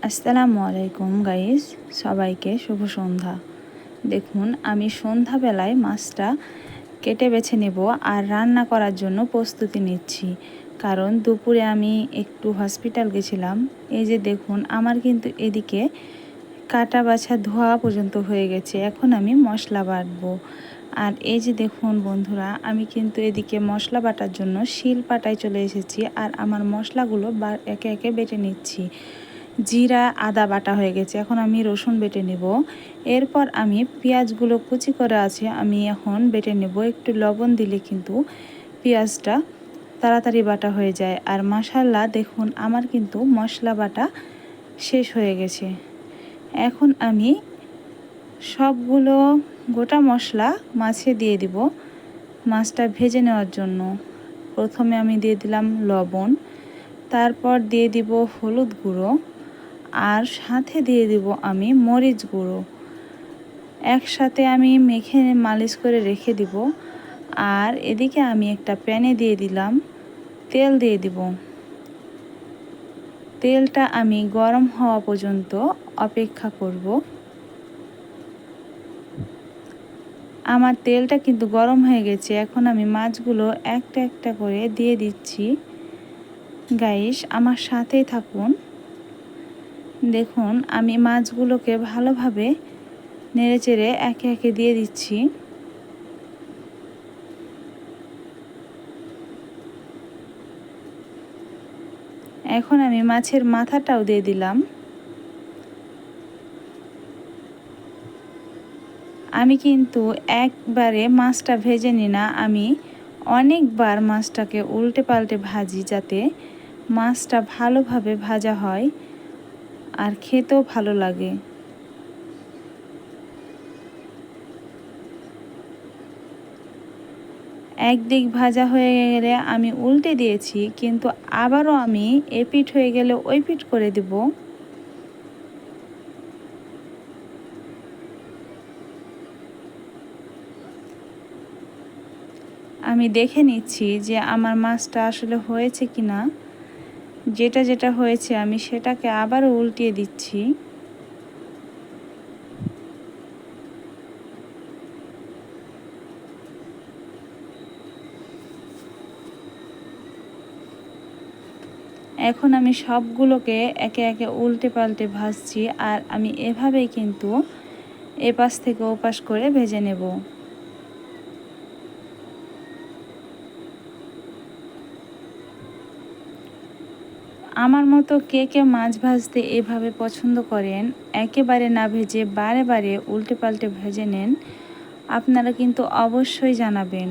আসসালামু আলাইকুম গাইস, সবাইকে শুভ সন্ধ্যা। দেখুন, আমি সন্ধ্যাবেলায় মাছটা কেটে বেছে নেব আর রান্না করার জন্য প্রস্তুতি নিচ্ছি, কারণ দুপুরে আমি একটু হসপিটাল গেছিলাম। এই যে দেখুন, আমার কিন্তু এদিকে কাটা বাছা ধোয়া পর্যন্ত হয়ে গেছে। এখন আমি মশলা বাটবো। আর এই যে দেখুন বন্ধুরা, আমি কিন্তু এদিকে মশলা বাটার জন্য শিল পাটায় চলে এসেছি আর আমার মশলাগুলো একে একে বেটে নিচ্ছি। জিরা আদা বাটা হয়ে গেছে, এখন আমি রসুন বেটে নেব। এরপর আমি পেঁয়াজগুলো কুচি করে আছে আমি এখন বেটে নেব। একটু লবণ দিলে কিন্তু পেঁয়াজটা তাড়াতাড়ি বাটা হয়ে যায়। আর মাশাআল্লাহ দেখুন, আমার কিন্তু মশলা বাটা শেষ হয়ে গেছে। এখন আমি সবগুলো গোটা মশলা মাছে দিয়ে দিব মাছটা ভেজে নেওয়ার জন্য। প্রথমে আমি দিয়ে দিলাম লবণ, তারপর দিয়ে দিব হলুদ গুঁড়ো, আর সাথে দিয়ে দিব আমি মরিচ গুঁড়ো। একসাথে আমি মেখে মালিশ করে রেখে দিব। আর এদিকে আমি একটা প্যানে দিয়ে দিলাম তেল, দিয়ে দিব। তেলটা আমি গরম হওয়া পর্যন্ত অপেক্ষা করব। আমার তেলটা কিন্তু গরম হয়ে গেছে। এখন আমি মাছগুলো একটা একটা করে দিয়ে দিচ্ছি। গাইস, আমার সাথেই থাকুন। দেখুন, আমি মাছগুলোকে ভালোভাবে নেড়েচেড়ে একে একে দিয়ে দিচ্ছি। এখন আমি মাছের মাথাটাও দিয়ে দিলাম। আমি কিন্তু একবারে মাছটা ভেজে নিই না, আমি অনেকবার মাছটাকে উল্টে পাল্টে ভাজি, যাতে মাছটা ভালোভাবে ভাজা হয় আর খেতেও ভালো লাগে। একদিক ভাজা হয়ে গেলে আমি উল্টে দিয়েছি, কিন্তু আবারও আমি এপিঠ হয়ে গেলে ওই পিঠ করে দেব। আমি দেখে নিচ্ছি যে আমার মাছটা আসলে হয়েছে কি না। যেটা যেটা হয়েছে আমি সেটাকে আবারও উল্টিয়ে দিচ্ছি। এখন আমি সবগুলোকে একে একে উল্টে পাল্টে ভাজছি। আর আমি এভাবেই কিন্তু এপাশ থেকে ওপাশ করে ভেজে নেব। আমার মতো কে কে মাছ ভাজতে এভাবে পছন্দ করেন, একেবারে না ভেজে বারে বারে উল্টে পাল্টে ভেজে নেন, আপনারা কিন্তু অবশ্যই জানাবেন।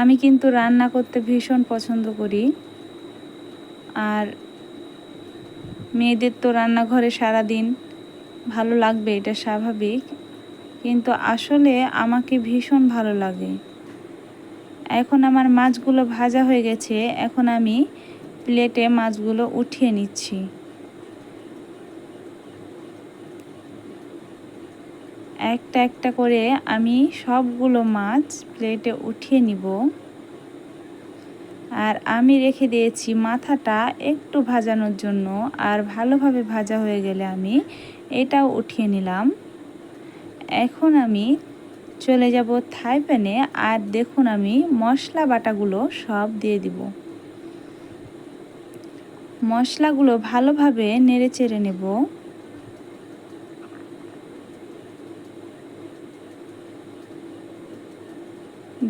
আমি কিন্তু রান্না করতে ভীষণ পছন্দ করি। আর মেয়েদের তো রান্নাঘরে সারাদিন ভালো লাগবে, এটা স্বাভাবিক, কিন্তু আসলে আমাকে ভীষণ ভালো লাগে। এখন আমার মাছগুলো ভাজা হয়ে গেছে, এখন আমি প্লেটে মাছগুলো উঠিয়ে নিচ্ছি। একটা একটা করে আমি সবগুলো মাছ প্লেটে উঠিয়ে নিব। আর আমি রেখে দিয়েছি মাথাটা একটু ভাজানোর জন্য, আর ভালোভাবে ভাজা হয়ে গেলে আমি এটাও উঠিয়ে নিলাম। এখন আমি চলে যাব থাই প্যানে। আর দেখুন, আমি মশলা বাটাগুলো সব দিয়ে দিব। মশলাগুলো ভালোভাবে নেড়ে চেড়ে নেব।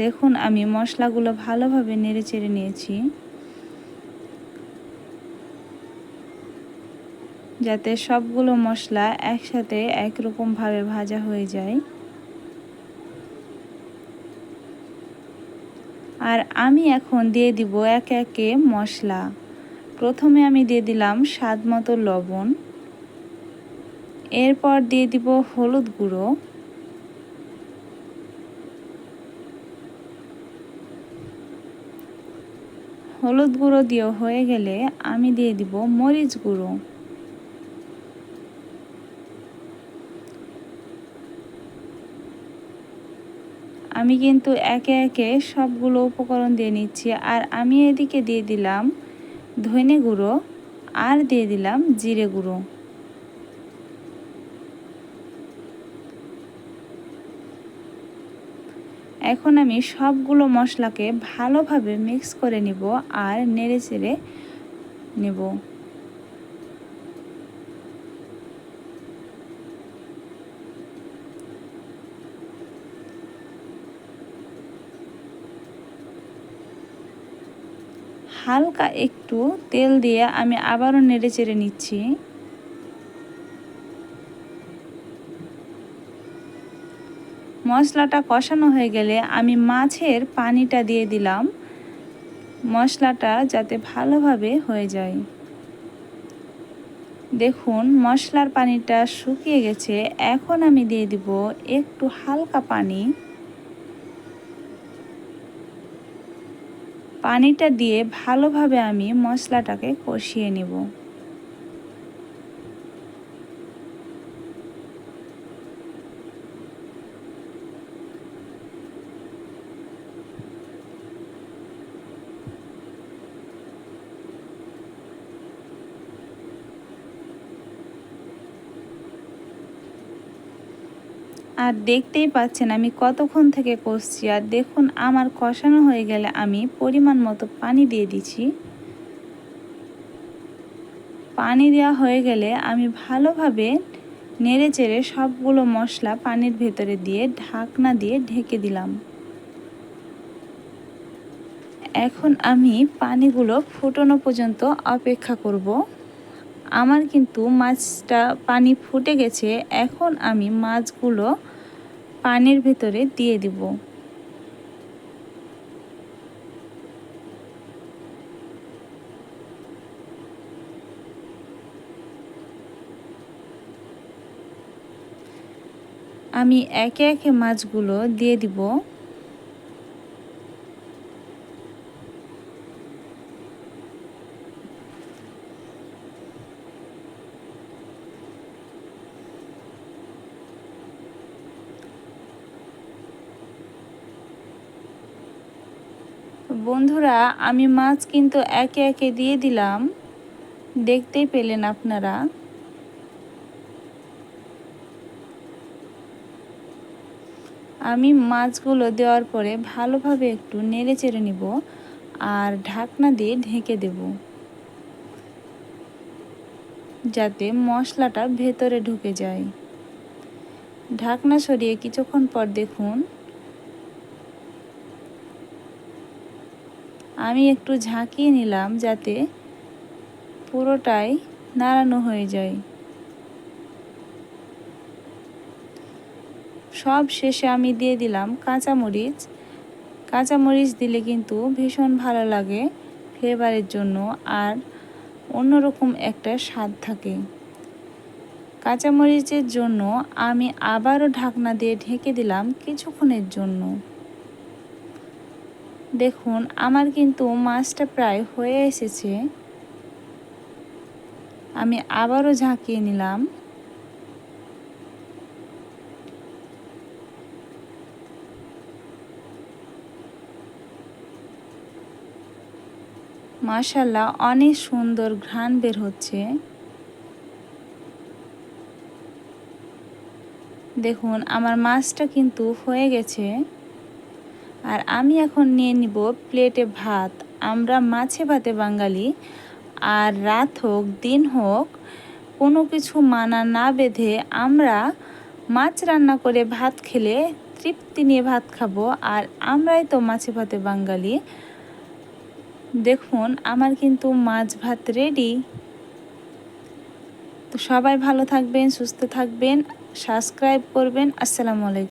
দেখুন, আমি মশলাগুলো ভালোভাবে নেড়ে চেড়ে নিয়েছি, যাতে সবগুলো মশলা একসাথে একরকমভাবে ভাজা হয়ে যায়। আর আমি এখন দিয়ে দিব একে একে মশলা। প্রথমে আমি দিয়ে দিলাম স্বাদ মতো লবণ, এরপর দিয়ে দিব হলুদ গুঁড়ো, হলুদ গুঁড়ো দিয়ে হয়ে গেলে আমি দিয়ে দিব মরিচ গুঁড়ো। আমি কিন্তু একে একে সবগুলো উপকরণ দিয়ে নিচ্ছি। আর আমি এদিকে দিয়ে দিলাম ধনে গুঁড়ো আর দিয়ে দিলাম জিরে গুঁড়ো। এখন আমি সবগুলো মশলাকে ভালোভাবে মিক্স করে নিব আর নেড়ে চেড়ে নেব। হালকা একটু তেল দিয়ে আমি আবারও নেড়ে চেড়ে নিচ্ছি। মশলাটা কষানো হয়ে গেলে আমি মাছের পানিটা দিয়ে দিলাম, মশলাটা যাতে ভালোভাবে হয়ে যায়। দেখুন মশলার পানিটা শুকিয়ে গেছে। এখন আমি দিয়ে দিব একটু হালকা পানি। পানিটা দিয়ে ভালোভাবে আমি মশলাটাকে কষিয়ে নেব। আর দেখতেই পাচ্ছেন আমি কতক্ষণ থেকে কষছি। আর দেখুন আমার কষানো হয়ে গেলে আমি পরিমাণ মতো পানি দিয়ে দিচ্ছি। পানি দেওয়া হয়ে গেলে আমি ভালোভাবে নেড়ে চেড়ে সবগুলো মশলা পানির ভেতরে দিয়ে ঢাকনা দিয়ে ঢেকে দিলাম। এখন আমি পানিগুলো ফুটানো পর্যন্ত অপেক্ষা করব। আমার কিন্তু মাছটা পানি ফুটে গেছে। এখন আমি মাছগুলো পানির ভেতরে দিয়ে দিব। আমি একে একে মাছগুলো দিয়ে দিব। বন্ধুরা আমি মাছ কিন্তু একে একে দিয়ে দিলাম, দেখতেই পেলেন আপনারা। আমি মাছগুলো দেওয়ার পরে ভালোভাবে একটু নেড়ে চেড়ে নিব আর ঢাকনা দিয়ে ঢেকে দেব, যাতে মশলাটা ভেতরে ঢুকে যায়। ঢাকনা সরিয়ে কিছুক্ষণ পর দেখুন আমি একটু ঝাঁকিয়ে নিলাম যাতে পুরোটাই নাড়ানো হয়ে যায়। সব শেষে আমি দিয়ে দিলাম কাঁচামরিচ। কাঁচামরিচ দিলে কিন্তু ভীষণ ভালো লাগে ফ্লেভারের জন্য, আর অন্যরকম একটা স্বাদ থাকে। কাঁচামরিচের জন্য আমি আবারও ঢাকনা দিয়ে ঢেকে দিলাম কিছুক্ষণের জন্য। দেখুন আমার কিন্তু মাছটা প্রায় হয়ে এসেছে। আমি আবারও ঝাঁকিয়ে নিলাম। মাশাআল্লাহ অনেক সুন্দর ঘ্রাণ বের হচ্ছে। দেখুন আমার মাছটা কিন্তু হয়ে গেছে। আর আমি এখন নিয়ে নিব প্লেটে ভাত। আমরা মাছে ভাতে বাঙালি, আর রাত হোক দিন হোক কোনো কিছু মানা না বেঁধে আমরা মাছ রান্না করে ভাত খেলে তৃপ্তি নিয়ে ভাত খাবো। আর আমরাই তো মাছে ভাতে বাঙালি। দেখুন আমার কিন্তু মাছ ভাত রেডি। তো সবাই ভালো থাকবেন, সুস্থ থাকবেন, সাবস্ক্রাইব করবেন। আসসালামু আলাইকুম।